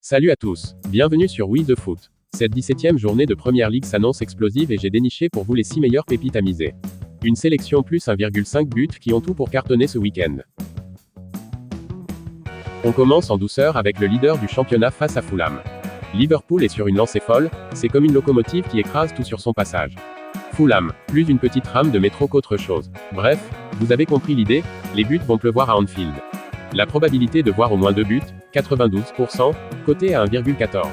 Salut à tous, bienvenue sur We The Foot. Cette 17e journée de Première Ligue s'annonce explosive et j'ai déniché pour vous les 6 meilleures pépites à miser. Une sélection plus 1,5 buts qui ont tout pour cartonner ce week-end. On commence en douceur avec le leader du championnat face à Fulham. Liverpool est sur une lancée folle, c'est comme une locomotive qui écrase tout sur son passage. Fulham, plus une petite rame de métro qu'autre chose. Bref, vous avez compris l'idée, les buts vont pleuvoir à Anfield. La probabilité de voir au moins 2 buts, 92%, coté à 1,14.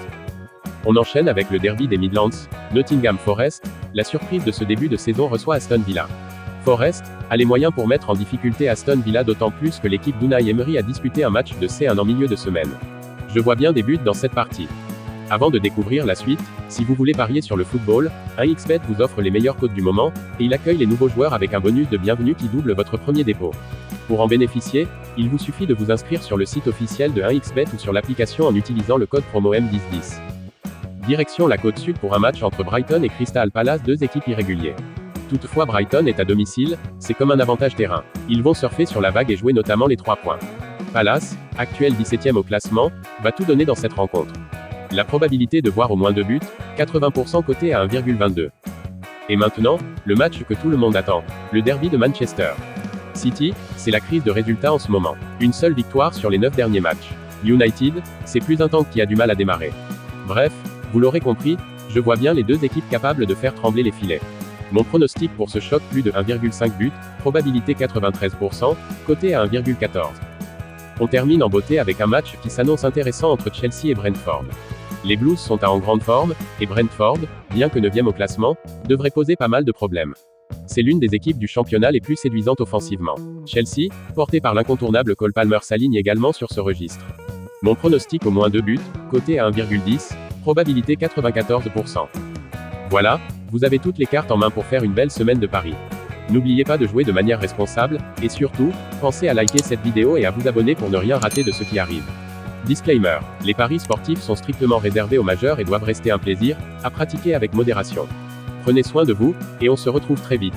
On enchaîne avec le derby des Midlands, Nottingham Forest. La surprise de ce début de saison reçoit Aston Villa. Forest a les moyens pour mettre en difficulté Aston Villa, d'autant plus que l'équipe d'Unai Emery a disputé un match de C1 en milieu de semaine. Je vois bien des buts dans cette partie. Avant de découvrir la suite, si vous voulez parier sur le football, 1xBet vous offre les meilleures cotes du moment, et il accueille les nouveaux joueurs avec un bonus de bienvenue qui double votre premier dépôt. Pour en bénéficier, il vous suffit de vous inscrire sur le site officiel de 1xBet ou sur l'application en utilisant le code promo M1010. Direction la côte sud pour un match entre Brighton et Crystal Palace, deux équipes irrégulières. Toutefois Brighton est à domicile, c'est comme un avantage terrain. Ils vont surfer sur la vague et jouer notamment les 3 points. Palace, actuel 17e au classement, va tout donner dans cette rencontre. La probabilité de voir au moins 2 buts, 80% coté à 1,22. Et maintenant, le match que tout le monde attend, le derby de Manchester City, c'est la crise de résultats en ce moment. Une seule victoire sur les 9 derniers matchs. United, c'est plus un tank qui a du mal à démarrer. Bref, vous l'aurez compris, je vois bien les deux équipes capables de faire trembler les filets. Mon pronostic pour ce choc, plus de 1,5 buts, probabilité 93%, coté à 1,14. On termine en beauté avec un match qui s'annonce intéressant entre Chelsea et Brentford. Les Blues sont en grande forme, et Brentford, bien que 9e au classement, devrait poser pas mal de problèmes. C'est l'une des équipes du championnat les plus séduisantes offensivement. Chelsea, porté par l'incontournable Cole Palmer, s'aligne également sur ce registre. Mon pronostic au moins 2 buts, coté à 1,10, probabilité 94%. Voilà, vous avez toutes les cartes en main pour faire une belle semaine de paris. N'oubliez pas de jouer de manière responsable, et surtout, pensez à liker cette vidéo et à vous abonner pour ne rien rater de ce qui arrive. Disclaimer, les paris sportifs sont strictement réservés aux majeurs et doivent rester un plaisir, à pratiquer avec modération. Prenez soin de vous, et on se retrouve très vite.